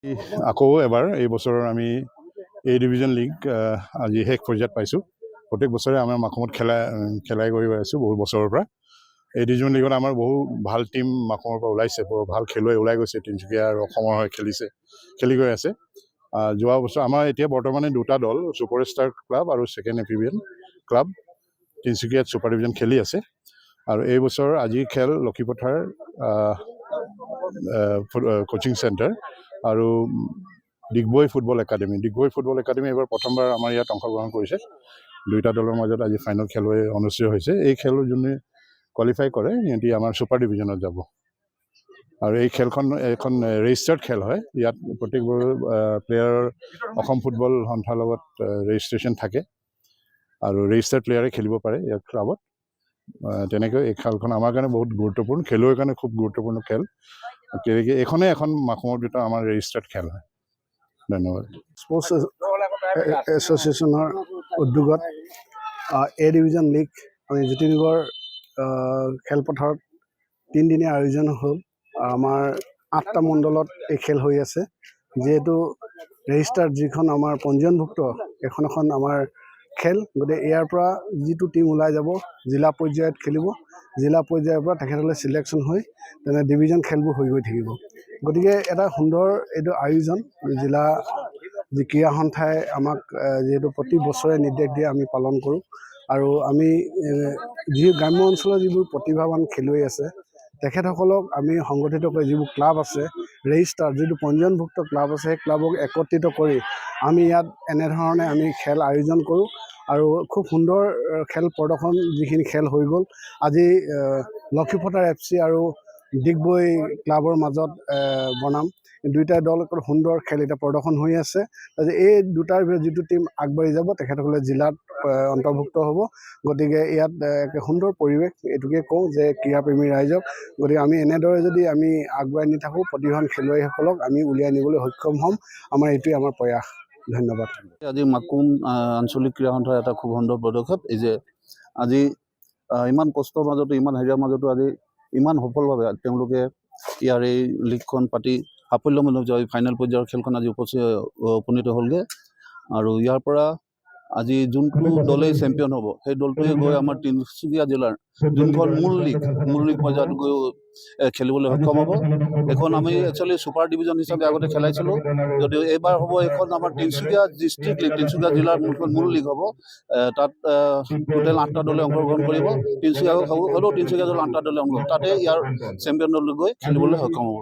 আকৌ এবাৰ এই বছৰৰ আমি এ ডিভিজন লীগ আজি শেষ পৰ্যায়ত পাইছোঁ। প্ৰত্যেক বছৰে আমাৰ মাকুমত খেলাই কৰি আছোঁ বহুত বছৰৰ পৰা। এই ডিভিজন লীগত আমাৰ বহু ভাল টীম মাকুমৰ পৰা ওলাইছে, বৰ ভাল খেলুৱৈ ওলাই গৈছে। তিনিচুকীয়া আৰু অসমৰ হৈ খেলি গৈ আছে। যোৱা বছৰ আমাৰ এতিয়া বৰ্তমানে দুটা দল, ছুপাৰ ষ্টাৰ ক্লাব আৰু ছেকেণ্ড এম্ফিবিয়ান ক্লাব তিনিচুকীয়াত ছুপাৰ ডিভিজন খেলি আছে। আৰু এই বছৰ আজিৰ খেল লক্ষীপথাৰ কোচিং চেণ্টাৰ আৰু ডিগবৈ ফুটবল একাডেমি এইবাৰ প্ৰথমবাৰ আমাৰ ইয়াত অংশগ্ৰহণ কৰিছে। দুইটা দলৰ মাজত আজি ফাইনেল খেল অনুষ্ঠিত হৈছে। এই খেল যোনে কোৱালিফাই কৰে সিহঁতি আমাৰ ছুপাৰ ডিভিজনত যাব। আৰু এই খেলখন এখন ৰেজিষ্টাৰ্ড খেল হয়। ইয়াত প্ৰত্যেকবোৰ প্লেয়াৰৰ অসম ফুটবল সন্থাৰ লগত ৰেজিষ্ট্ৰেশ্যন থাকে আৰু ৰেজিষ্টাৰ্ড প্লেয়াৰে খেলিব পাৰে ইয়াত ক্লাবত। তেনেকৈ এই খেলখন আমাৰ কাৰণে বহুত গুৰুত্বপূৰ্ণ, খেলুৱৈৰ কাৰণে খুব গুৰুত্বপূৰ্ণ খেল। এইখনেই এখন মাকুমৰ ভিতৰত আমাৰ ৰেজিষ্টাৰ্ড খেল হয়। ধন্যবাদ। স্পৰ্টছ এছ'চিয়েশ্যনৰ উদ্যোগত এ ডিভিজন লীগ আমি জ্যোতিনগৰ খেলপথাৰত 3 দিনীয়া আয়োজন হ'ল। আমাৰ 8টা মণ্ডলত এই খেল হৈ আছে। যিহেতু ৰেজিষ্টাৰ্ড যিখন আমাৰ পঞ্জীয়নভুক্ত এখন আমাৰ খেল, গতিকে ইয়াৰ পৰা যিটো টীম ওলাই যাব জিলা পৰ্যায়ত খেলিব। জিলা পৰ্যায়ৰ পৰা তেখেতসকলে চিলেকশ্যন হৈ তেনে ডিভিজন খেলবোৰ হৈ গৈ থাকিব। গতিকে এটা সুন্দৰ এইটো আয়োজন জিলা যি ক্ৰীড়া সন্থাই আমাক যিহেতু প্ৰতি বছৰে নিৰ্দেশ দিয়ে আমি পালন কৰোঁ। আৰু আমি যি গ্ৰাম্য অঞ্চলৰ যিবোৰ প্ৰতিভাৱান খেলুৱৈ আছে তেখেতসকলক আমি সংগঠিত কৰি যিবোৰ ক্লাব আছে ৰেজিষ্টাৰ যিটো পঞ্জীয়নভুক্ত ক্লাব আছে সেই ক্লাবক একত্ৰিত কৰি আমি ইয়াত এনেধৰণে আমি খেল আয়োজন কৰোঁ। আৰু খুব সুন্দৰ খেল প্ৰদৰ্শন যিখিনি খেল হৈ গ'ল। আজি লক্ষীপথাৰ FC আৰু ডিগবৈ ক্লাবৰ মাজত বনাম দুইটা দল সুন্দৰ খেল এতিয়া প্ৰদৰ্শন হৈ আছে। এই দুটাৰ ভিতৰত যিটো টীম আগবাঢ়ি যাব তেখেতসকলে জিলাত অন্তৰ্ভুক্ত হ'ব। গতিকে ইয়াত সুন্দৰ পৰিৱেশ, এইটোকে কওঁ যে ক্ৰীড়াপ্ৰেমী ৰাইজক। গতিকে আমি এনেদৰে যদি আমি আগুৱাই নি থাকোঁ প্ৰতিভাৱান খেলুৱৈসকলক আমি উলিয়াই নিবলৈ সক্ষম হ'ম। আমাৰ এইটোৱে আমাৰ প্ৰয়াস। ধন্যবাদ। আজি মাকুম আঞ্চলিক ক্ৰীড়া সন্থাৰ এটা খুব সুন্দৰ পদক্ষেপ। এই যে আজি ইমান কষ্টৰ মাজতো ইমান হেৰিয়াৰ মাজতো আজি ইমান সফলভাৱে তেওঁলোকে ইয়াৰ এই লীগখন পাতি সাফল্যমূলক ফাইনেল পৰ্যায়ৰ খেলখন আজি উপনীত হ'লগৈ। আৰু ইয়াৰ পৰা আজি যোনটো দলেই চেম্পিয়ন হ'ব সেই দলটোৱে গৈ আমাৰ তিনিচুকীয়া জিলাৰ যোনখন মূল লীগ পৰ্যায়ত গৈ খেলিবলৈ সক্ষম হ'ব। এখন আমি একচুৱেলি ছুপাৰ ডিভিজন হিচাপে আগতে খেলাইছিলোঁ, যদিও এইবাৰ হ'ব এইখন আমাৰ তিনিচুকীয়া ডিষ্ট্ৰিক্ট লীগ, তিনিচুকীয়া জিলাৰ মূল লীগ হ'ব। তাত টোটেল 8টা দলে অংশগ্ৰহণ কৰিব। তিনিচুকীয়া হ'লেও তিনিচুকীয়া দল 8টা দলে অংশগ্ৰহণ, তাতে ইয়াৰ চেম্পিয়ন দললৈ গৈ খেলিবলৈ সক্ষম হ'ব।